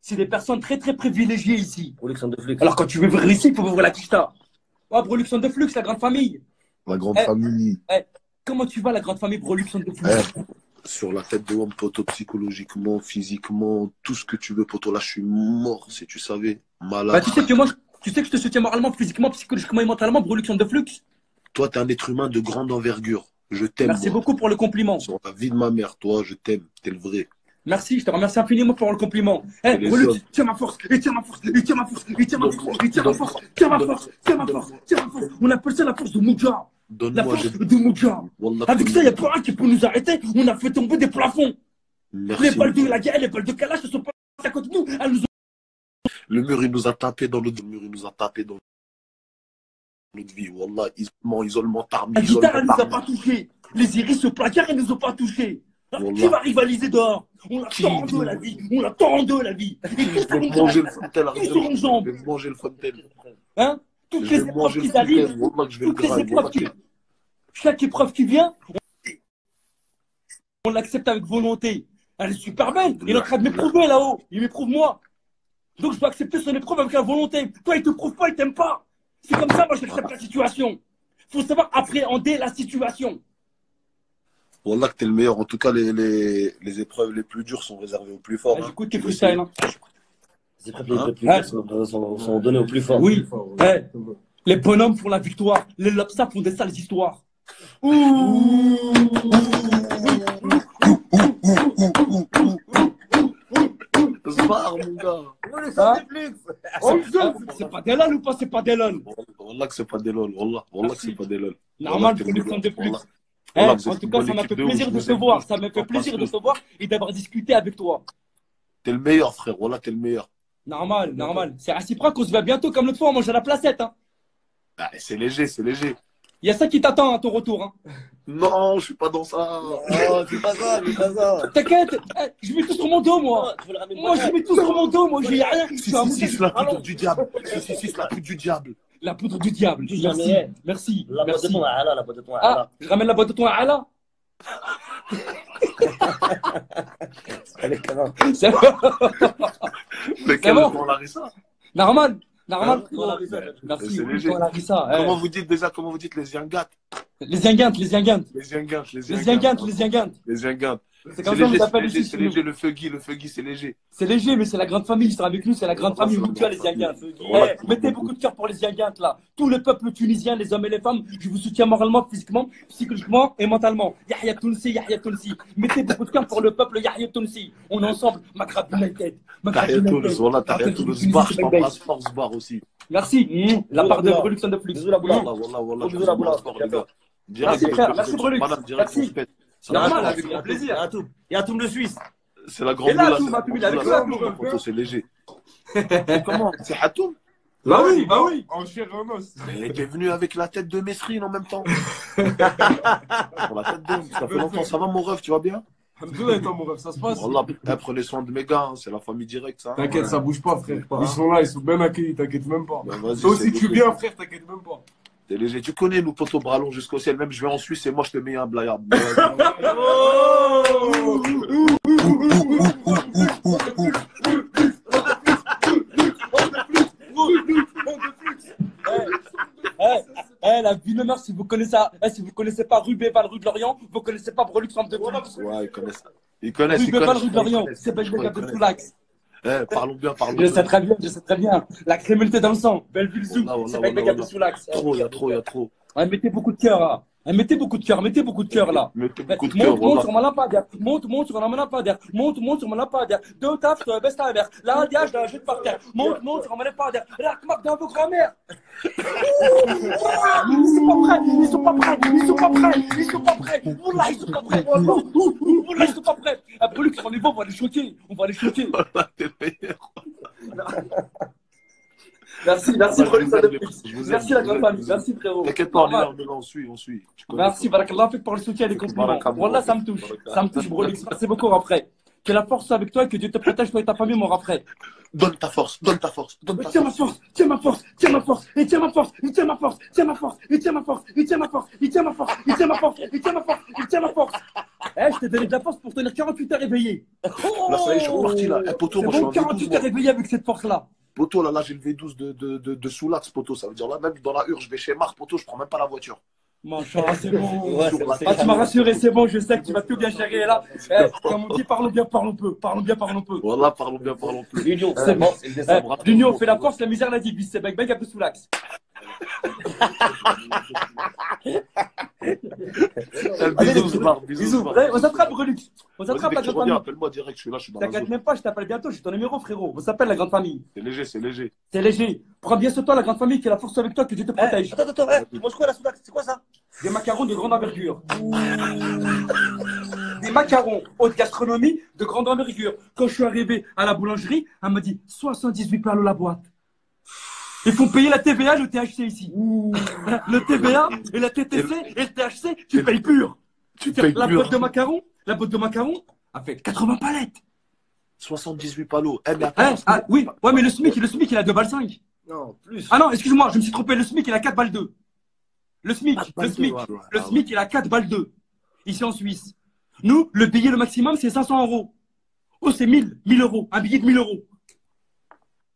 c'est des personnes très très privilégiées ici. Production de flux. Alors quand tu veux venir ici, il faut ouvrir la Kishta. Ouais, Broluxon de Flux, la grande famille. La grande Eh, famille. comment tu vas, la grande famille Broluxon de Flux? Sur la tête de homme, poto, psychologiquement, physiquement, tout ce que tu veux, poto. Là, je suis mort, si tu savais. Malade. Bah, tu sais que moi, tu sais que je te soutiens moralement, physiquement, psychologiquement et mentalement, Broluxon de Flux. Toi, t'es un être humain de grande envergure. Je t'aime, Merci moi. beaucoup pour le compliment. Sur la vie de ma mère, toi, je t'aime. T'es le vrai. Merci, je te remercie infiniment pour le compliment. Eh, les Brolux, hommes. tiens ma force, et tiens ma force, et tiens ma force, et tiens ma force, et tiens ma force, tiens ma force, tiens ma force, tiens ma force. On appelle ça la force de Mouja. La Donne-moi. force de Mouja. Wallah, Avec ça, il n'y a pas un qui peut nous arrêter. On a fait tomber des plafonds. Merci. Les balles de la guerre, les balles de Kalash ne sont pas à côté de nous. Elles nous ont... Le mur, il nous a tapé dans notre... Le mur, il nous a tapé dans notre vie. Wallah, isolement tarmi. La guitare, elle ne nous a pas touchés. Les iris au placard, ils ne nous ont pas touchés. Wallah. Qui va rivaliser dehors? On a tant en deux la vie. On a tant en deux la vie. Et Je vais manger le fontaine. Tous sur une jambe. Je vais manger le fontaine. Hein? Toutes Je les vais épreuves manger le qui arrivent, fontaine. Wallah, que je vais le toutes les grailler. épreuves Wallah, qui... Chaque épreuve qui vient, on l'accepte avec volonté. Elle est super belle. Il est en train de m'éprouver là-haut. Il m'éprouve moi. Donc je dois accepter son épreuve avec la volonté. Toi, il te prouve pas, il t'aime pas. C'est comme ça, moi, j'accepte la situation. Il faut savoir appréhender la situation. Wallah, que t'es le meilleur. En tout cas, les épreuves les plus dures sont réservées aux plus forts. Ah, j'écoute tes freestyles. Hein. Les épreuves les plus dures sont données aux plus forts. Oui. Hey, les bonhommes font la victoire. Les lobsters font des sales histoires. Ouh. Zbar, mon gars. C'est pas des lol ou pas, c'est pas des lol? Wallah que c'est pas des lol. Wallah que c'est pas des lol. Normal, pour les de plus. En tout cas, ça m'a fait plaisir de te voir. Ça m'a fait plaisir de te voir et d'avoir discuté avec toi. T'es le meilleur, frère. Wallah, t'es le meilleur. Normal, normal. C'est réciproque, on se voit bientôt comme l'autre fois, on mange à la placette. Hein. Ah, c'est léger, c'est léger. Il y a ça qui t'attend à ton retour. Hein. Non, je suis pas dans ça. Oh, c'est pas ça, c'est pas ça. T'inquiète, je mets tout sur mon dos, moi. Moi, je mets tout sur mon dos, moi, j'ai rien. C'est la poudre du diable. C'est la poudre du diable. La poudre du diable. Merci. Merci. La boîte de ton Ala, la boîte de ton Ah, Ala. je ramène la boîte de ton Ala. C'est bon. Lequel bon. on Larissa? Normal. Normal. Merci. Merci. Comment vous dites déjà, comment vous dites les Yangat? Les Zingantes, les Zingantes. Les Yangat, Les Zingantes, les Zingantes. Les Yangat. C'est comme ça qu'on l'appelle ici. C'est léger, le Fuggy, c'est léger. C'est léger, mais c'est la grande famille qui sera avec nous, c'est la grande famille Moutia, les Zingantes. Mettez beaucoup de cœur pour les Zingantes, là. Tout le peuple tunisien, les hommes et les femmes, je vous soutiens moralement, physiquement, psychologiquement et mentalement. Yahya Tounsi, Yahya Tounsi. Mettez beaucoup de cœur pour le peuple Yahya Tounsi. On est ensemble, Maghreb United. Yahya Toulouse, voilà, Yahya Toulouse, Bar, je t'embrasse, force Bar aussi. Merci. La part de Broluxon de Flux. Bisous la boula. Wallah, Bisous la boula. Merci frère, merci Brolux. Merci. C'est Normal, avec grand plaisir. Et Atoum de Suisse. la grande Et là, boula. Atoum, Atoum, il est avec toi. C'est léger. Comment? C'est Hatoum? Bah oui. En chair et en os. Mais t'es venu avec la tête de Mesrine en même temps. Pour la tête d'homme, ça fait longtemps. Ça va mon ref, tu vas bien? Alhamdoulilah, toi, mon rêve, ça se passe. Wallah, prenez soin de mes gars, hein, c'est la famille directe, ça. T'inquiète, ça bouge pas, frère. Ils sont là, ils sont bien accueillis, t'inquiète même pas. Ben, vas-y, Toi aussi, c'est tu léger. viens, frère, t'inquiète même pas. T'es léger. Tu connais nous, poteaux bralons jusqu'au ciel. Même je vais en Suisse et moi je te mets un blayard. La vie de mère, si vous connaissez pas rue Béval, rue de Lorient, vous connaissez pas Brolux de Flux. Ouais, ils connaissent. Ils connaissent. Rue Béval, rue de Lorient, c'est pas Ouais, de Soulax. parlons bien, parlons Je bien. sais très bien. La criminalité dans le sang, Belleville Zoo, Wallah, c'est wallah, pas de wallah. Soulax. Trop, il y a trop. Ouais, mettez beaucoup de cœur là. Mettez beaucoup de cœur là. Mettez beaucoup de cœur, Monte wallah. sur ma lampadaire. Monte sur ma lampadaire. Monte sur ma lampadaire. Deux taf, je te baisse ta mère. Là, je la jette par terre. Monte sur ma lampadaire. Là, marque dans vos grand-mères. Ils sont pas prêts. Wallah, ils sont pas prêts. Wallah, ils sont pas prêts. Après, Luc, on est bon, on va les choquer. Wallah, t'es le meilleur. Merci, Brolux de Flux. Merci la grande famille. Merci frérot. T'inquiète pas, on est là, on suit. Tu connais. Merci, barakallah fik pour le soutien et les compliments. Wallah, ça me touche, Brolux. Merci beaucoup, Rafray. Que la force soit avec toi et que Dieu te protège, toi et ta famille, mon Rafray. Donne ta force, donne ta force, donne ta Tiens ma force. force, tiens ma force, tiens ma force, et tiens ma force, et tiens ma force, tiens ma force, et tiens ma force, et tiens ma force, et tiens ma force, et tiens ma force, et tiens ma force, et tiens ma force. Eh, je t'ai donné de la force pour tenir 48 heures éveillé. Là, ça y est, je suis reparti là. Eh, poteau, C'est moi, je suis bon, en V12. 48 heures éveillé avec cette force-là. Poteau, là, j'ai le V12 de Soulax, poteau. Ça veut dire là, même dans la hure, je vais chez Marc, poteau, je prends même pas la voiture. Machin, c'est bon. Ouais, Ah, tu m'as rassuré, c'est bon, je sais que tu vas tout bien gérer là. Eh, comme on dit, parlons bien, parlons peu. Parlons bien, parlons peu. Voilà, parlons bien, parlons plus. L'union, C'est c'est bon. bon, c'est le décembre. L'union fait la force, la misère la divise. C'est bec bec un peu sous l'axe. Bisous, Marc, bisous. Ouais, on s'attrape, Relux. On Vas-y, s'attrape dès la que tu grande reviens, famille. appelle-moi direct, je suis là, je suis dans la T'inquiète zone. même pas, je t'appelle bientôt, j'ai ton numéro, frérot. On s'appelle la grande famille. C'est léger, c'est léger. C'est léger. Prends bien sur toi, la grande famille, qui est la force avec toi, que Dieu te protège. Attends, tu manges quoi là, Soudac? C'est quoi ça? Des macarons de grande envergure. Des macarons haute gastronomie de grande envergure. Quand je suis arrivé à la boulangerie, elle m'a dit 78 plats la boîte. Il faut payer la TVA et le THC ici. Le TVA et la TTC et le THC, tu payes pur. Tu payes La pur. boîte de macarons a fait 80 palettes. 78 palos. Eh, mais Hein attends. Ah, oui, ouais, mais le SMIC, il a 2 balles 5. Non, plus. Ah non, excuse-moi, je me suis trompé. Le SMIC, il a 4 balles 2. Le SMIC, Ah, le balles SMIC, deux, ouais, ouais. le Ah, SMIC, il a 4 balles 2. Ici en Suisse. Nous, le billet, le maximum, c'est 500 euros. Oh, c'est 1000 euros. Un billet de 1000 euros.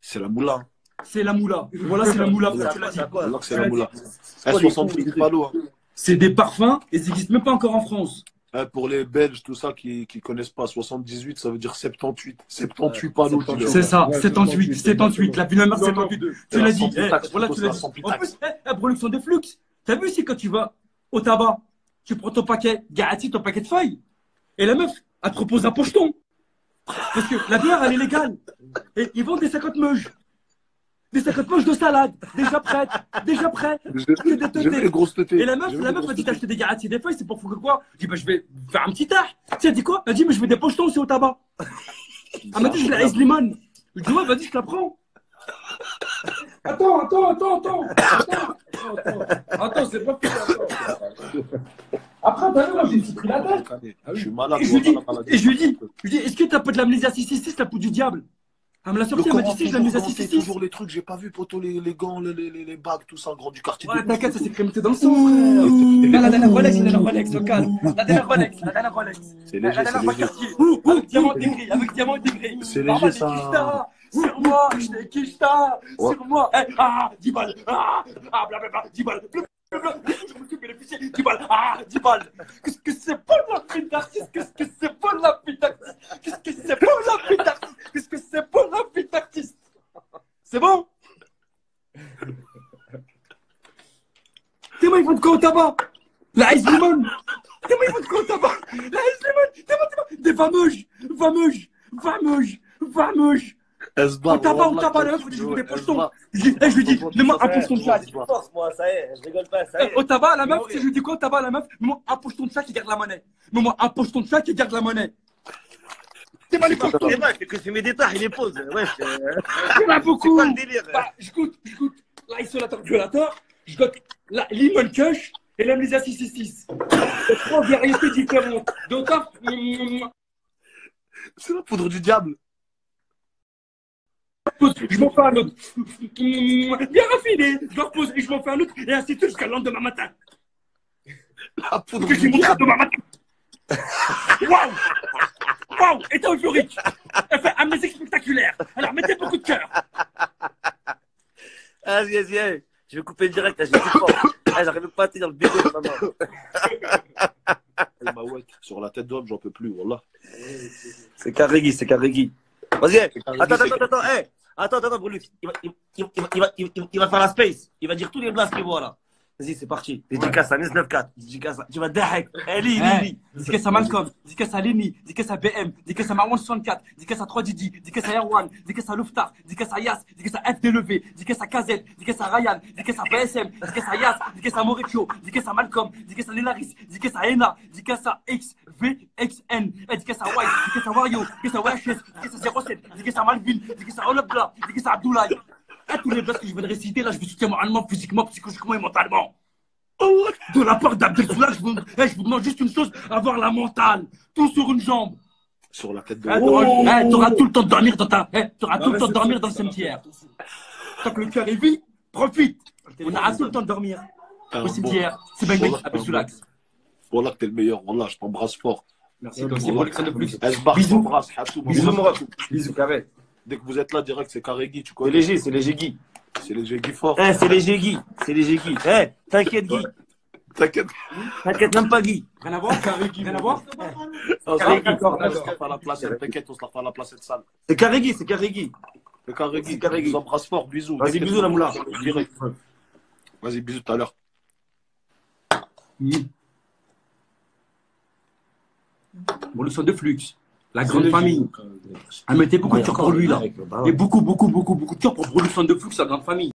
C'est la moula. C'est la moula. Voilà, c'est la moula, frère, tu l'as dit. Là que c'est Tu la l'as moula. dit. Eh, 78 palos. Hein. C'est des parfums, et ils n'existent même pas encore en France. Eh, pour les Belges, tout ça, qui connaissent pas, 78, ça veut dire 78. 78 palos, dis-le. C'est ça, Ouais, 78, 78. La ville de mer, Non, non, 78. Tu l'as dit. Sans Eh, pitax, voilà, plutôt, tu l'as ça, dit. sans En pitax. plus, production des flux. T'as vu si quand tu vas au tabac, tu prends ton paquet, garanti ton paquet de feuilles, et la meuf, elle te propose un pocheton. Parce que la bière, elle est légale. Et ils vendent des 50 meuges. Des 50 meuges de salade, déjà prêtes, déjà prêts. J'ai vu les grosses tétées. Et la meuf m'a dit t'acheter des garanties des feuilles, c'est pour que quoi? Je dis bah je vais faire un petit tard. Tu sais, elle dit quoi? Elle dit mais je veux des pochetons aussi au tabac. Elle m'a dit je la Limon. Je dis ouais, vas-y, je la prends. Attends, c'est pas fait. Après, t'as vu, moi j'ai pris la tête. Je suis malade. Et je lui dis, est-ce que t'as pas de l'amnésia 666, la peau du diable? Elle me l'a sorti, elle m'a dit si, je l'amnésia 666. toujours les trucs, j'ai pas vu, poteau, les gants, les bagues, tout ça, grand du quartier. Ouais, t'inquiète, ça s'est crémé dans le sang, frère. Là, la dernière Rolex, au calme. La dernière Rolex. C'est léger, La dernière c'est léger. Cartier. Avec diamant intégré. C'est léger, ça. Sur moi, je t'ai quicheta. Ouais. Sur moi. 10 balles. Blablabla, 10 balles. Je me suis bénéficié. 10 balles. 10 balles. Qu'est-ce que c'est bon la vie d'artiste? Qu'est-ce que c'est bon la vie d'artiste? Qu'est-ce que c'est bon la vie d'artiste? Qu'est-ce que c'est bon la vie d'artiste? C'est bon? T'es moi, ils vont de quoi au tabac? La Ice Lemon. T'es moi, ils vont de quoi au tabac? La Ice Lemon. T'es moi. Des fameuses. Au tabac, la meuf, je veux des pochetons. Je lui dis, donne-moi un pocheton de chaque. Force, moi, ça y est, je rigole pas, ça y est. Au tabac, la meuf, je lui dis quoi au tabac, la meuf? Mets-moi un pocheton de chaque qui garde la monnaie. Mets-moi un pocheton de chaque qui garde la monnaie. T'es pas les pochetons. C'est vrai, que tu mets des tares, il les pose. Ouais, Il y en a beaucoup. c'est pas le délire. Bah, je goûte l'isolateur violateur, je goûte la Lemon Kush et l'amnésia 666. C'est 3 variétés différentes. D'autres, C'est la poudre du diable. je m'en fais un autre. Bien raffiné. Je le repose et je m'en fais un autre. Et ainsi de suite jusqu'à le lendemain matin. La poudre Que je du montre diable. demain matin. Waouh. État euphorique. Elle fait un musique spectaculaire. Alors mettez beaucoup de cœur. Vas-y. Je vais couper le direct, là, j'ai plus fort. J'arrive même pas à tenir le bébé de maman. Bah ouais, sur la tête d'homme, j'en peux plus, voilà. C'est Carrégui. Vas-y, attends, Brulux. Il va faire la space. Il va dire tous les blagues qu'il voit là. Vas-y, c'est parti. Dédicace à 994. Dédicace à... Tu vas dahek. Lis. Dédicace à Malcolm, dédicace à Lenny, dédicace à BM, dédicace à Marwan 64, dédicace à 3 Didi, dédicace à Erwan, dédicace à Luftar, dédicace à Yas, dédicace à FDLV, dédicace à KZ, dédicace à Ryan, dédicace à BSM, dédicace à Yas, dédicace à Mauricio, dédicace à Malcolm, dédicace à Nenaris, dédicace à Ena, dédicace à XVXN, dédicace à White, dédicace à Wario, dédicace à WHS, dédicace à 07, dédicace à Malvin, dédicace à Olabla, dédicace à Abdoulaye. À tous les blagues que je vais te réciter, là, je vous soutiens moralement, physiquement, psychologiquement et mentalement. De la part d'Abdel Soula, je vous demande juste une chose, avoir la mentale. Tout sur une jambe. Sur la tête de T'auras tout le temps de dormir dans t'auras tout le temps de dormir dans le cimetière. Tant que le cœur est vide, profite. On aura tout le temps de dormir au cimetière. C'est bien avec Soulax. Voilà que t'es le meilleur. Voilà, je t'embrasse fort. Merci toi aussi pour l'extrait de plus. Bisous. Bisous, mon ref. Bisous, carré. Dès que vous êtes là, direct, c'est Carré-Guy, tu C'est connais. léger, c'est léger, Guy. C'est léger Guy fort. C'est léger, Guy. C'est léger, Guy. T'inquiète, Guy. T'inquiète. T'inquiète même pas, Guy. Rien à voir, rien à voir. On se Carré-Guy, la d'accord, fait à la placette. T'inquiète, on se la fait à la placette sale. C'est carré, Guy, c'est carré, Guy. Le Carré-Guy, C'est Carré-Guy. je vous embrasse fort. Bisous. Vas-y, bisous, la moula. Direct. Vas-y, bisous tout à l'heure. Bon, le son de Flux, la grande famille. Elle mettait beaucoup de cœur pour lui là. Et beaucoup de cœur pour le son de Flux, la grande famille.